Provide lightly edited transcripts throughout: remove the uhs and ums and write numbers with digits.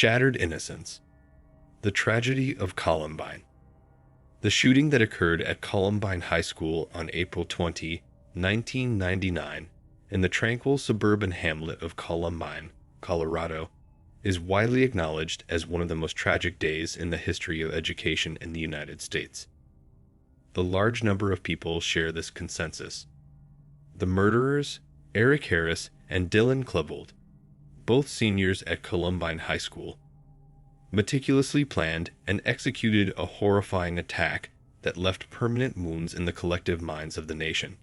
Shattered innocence. The tragedy of Columbine. The shooting that occurred at Columbine High School on April 20, 1999, in the tranquil suburban hamlet of Columbine, Colorado, is widely acknowledged as one of the most tragic days in the history of education in the United States. A large number of people share this consensus. The murderers, Eric Harris and Dylan Klebold, both seniors at Columbine High School, meticulously planned and executed a horrifying attack that left permanent wounds in the collective minds of the nation.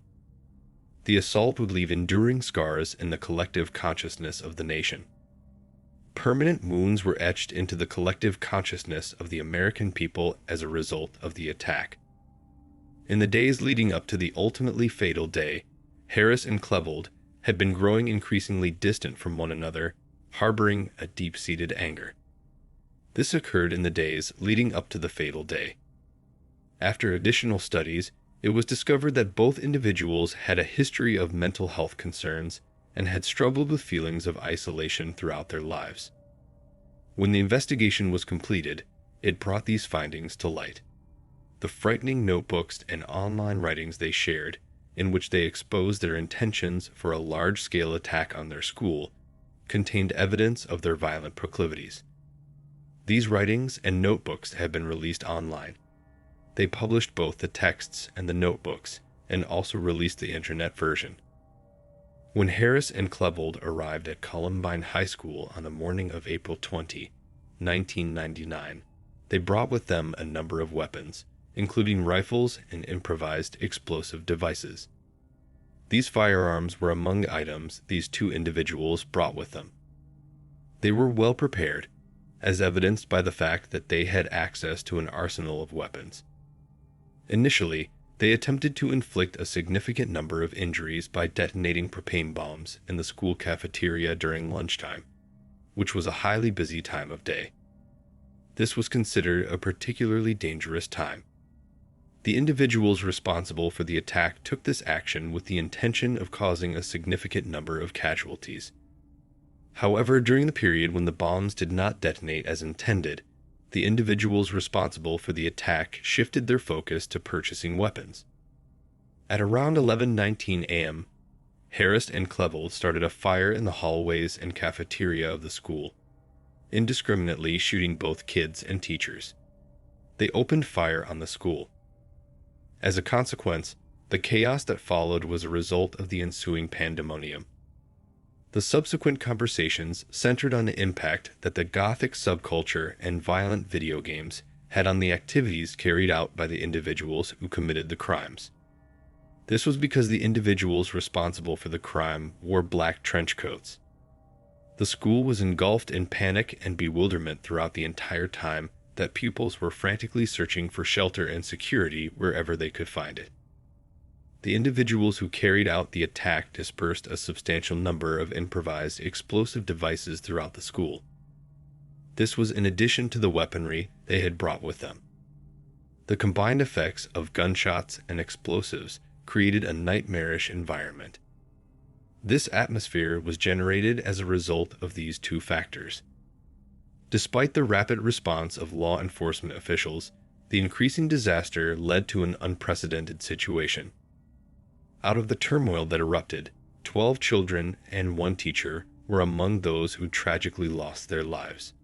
The assault would leave enduring scars in the collective consciousness of the nation. Permanent wounds were etched into the collective consciousness of the American people as a result of the attack. In the days leading up to the ultimately fatal day, Harris and Klebold had been growing increasingly distant from one another, harboring a deep-seated anger. This occurred in the days leading up to the fatal day. After additional studies, it was discovered that both individuals had a history of mental health concerns and had struggled with feelings of isolation throughout their lives. When the investigation was completed, it brought these findings to light. The frightening notebooks and online writings they shared, in which they exposed their intentions for a large-scale attack on their school, contained evidence of their violent proclivities. These writings and notebooks have been released online. They published both the texts and the notebooks, and also released the internet version. When Harris and Klebold arrived at Columbine High School on the morning of April 20, 1999, they brought with them a number of weapons, including rifles and improvised explosive devices. These firearms were among the items these two individuals brought with them. They were well prepared, as evidenced by the fact that they had access to an arsenal of weapons. Initially, they attempted to inflict a significant number of injuries by detonating propane bombs in the school cafeteria during lunchtime, which was a highly busy time of day. This was considered a particularly dangerous time. The individuals responsible for the attack took this action with the intention of causing a significant number of casualties. However, during the period when the bombs did not detonate as intended, the individuals responsible for the attack shifted their focus to purchasing weapons. At around 11:19 a.m., Harris and Klebold started a fire in the hallways and cafeteria of the school, indiscriminately shooting both kids and teachers. They opened fire on the school. As a consequence, the chaos that followed was a result of the ensuing pandemonium. The subsequent conversations centered on the impact that the Gothic subculture and violent video games had on the activities carried out by the individuals who committed the crimes. This was because the individuals responsible for the crime wore black trench coats. The school was engulfed in panic and bewilderment throughout the entire time that pupils were frantically searching for shelter and security wherever they could find it. The individuals who carried out the attack dispersed a substantial number of improvised explosive devices throughout the school. This was in addition to the weaponry they had brought with them. The combined effects of gunshots and explosives created a nightmarish environment. This atmosphere was generated as a result of these two factors. Despite the rapid response of law enforcement officials, the increasing disaster led to an unprecedented situation. Out of the turmoil that erupted, 12 children and 1 teacher were among those who tragically lost their lives.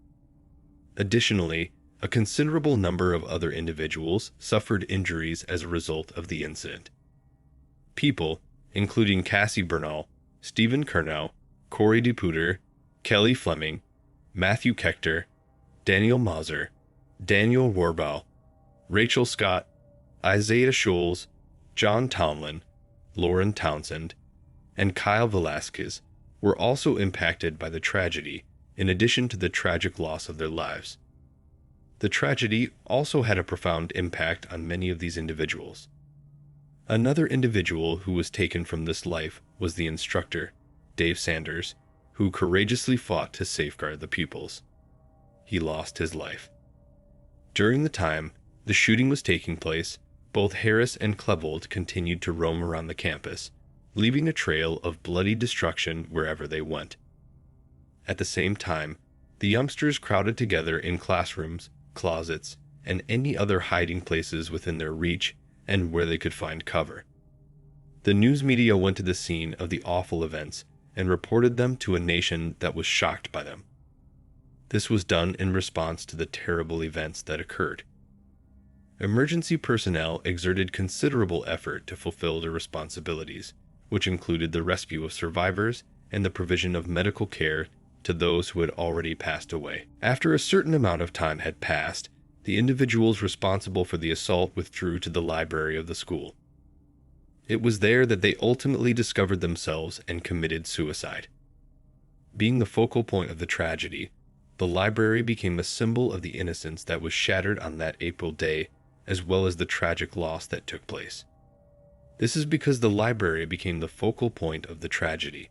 Additionally, a considerable number of other individuals suffered injuries as a result of the incident. People, including Cassie Bernal, Stephen Kernow, Corey DePuter, Kelly Fleming, Matthew Kechter, Daniel Mauser, Daniel Warbaugh, Rachel Scott, Isaiah Scholes, John Tomlin, Lauren Townsend, and Kyle Velasquez were also impacted by the tragedy, in addition to the tragic loss of their lives. The tragedy also had a profound impact on many of these individuals. Another individual who was taken from this life was the instructor, Dave Sanders, who courageously fought to safeguard the pupils. He lost his life. During the time the shooting was taking place, both Harris and Klebold continued to roam around the campus, leaving a trail of bloody destruction wherever they went. At the same time, The youngsters crowded together in classrooms, closets, and any other hiding places within their reach and where they could find cover. The news media went to the scene of the awful events and reported them to a nation that was shocked by them. This was done in response to the terrible events that occurred. Emergency personnel exerted considerable effort to fulfill their responsibilities, which included the rescue of survivors and the provision of medical care to those who had already passed away. After a certain amount of time had passed, the individuals responsible for the assault withdrew to the library of the school. It was there that they ultimately discovered themselves and committed suicide. Being the focal point of the tragedy, the library became a symbol of the innocence that was shattered on that April day, as well as the tragic loss that took place. This is because the library became the focal point of the tragedy.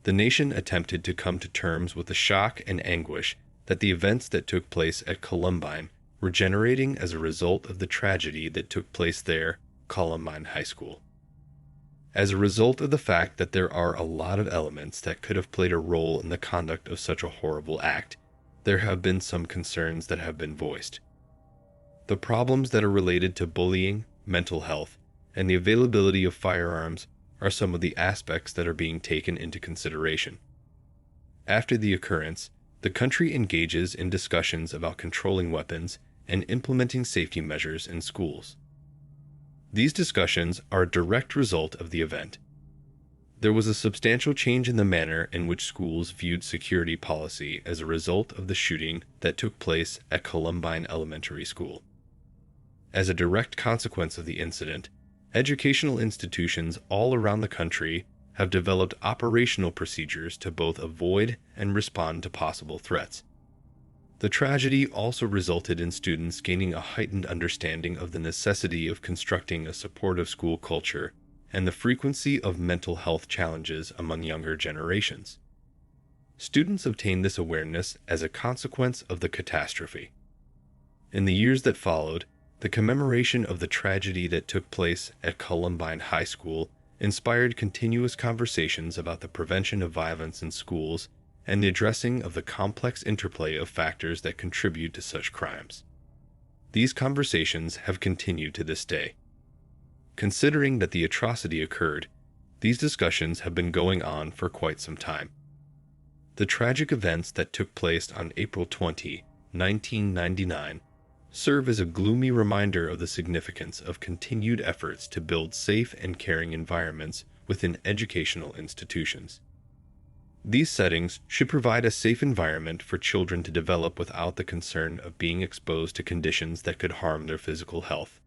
The nation attempted to come to terms with the shock and anguish that the events that took place at Columbine were generating as a result of the tragedy that took place there, Columbine High School. As a result of the fact that there are a lot of elements that could have played a role in the conduct of such a horrible act, there have been some concerns that have been voiced. The problems that are related to bullying, mental health, and the availability of firearms are some of the aspects that are being taken into consideration. After the occurrence, the country engages in discussions about controlling weapons and implementing safety measures in schools. These discussions are a direct result of the event. There was a substantial change in the manner in which schools viewed security policy as a result of the shooting that took place at Columbine Elementary School. As a direct consequence of the incident, educational institutions all around the country have developed operational procedures to both avoid and respond to possible threats. The tragedy also resulted in students gaining a heightened understanding of the necessity of constructing a supportive school culture and the frequency of mental health challenges among younger generations. Students obtained this awareness as a consequence of the catastrophe. In the years that followed, the commemoration of the tragedy that took place at Columbine High School inspired continuous conversations about the prevention of violence in schools and the addressing of the complex interplay of factors that contribute to such crimes. These conversations have continued to this day. Considering that the atrocity occurred, these discussions have been going on for quite some time. The tragic events that took place on April 20, 1999, serve as a gloomy reminder of the significance of continued efforts to build safe and caring environments within educational institutions. These settings should provide a safe environment for children to develop without the concern of being exposed to conditions that could harm their physical health.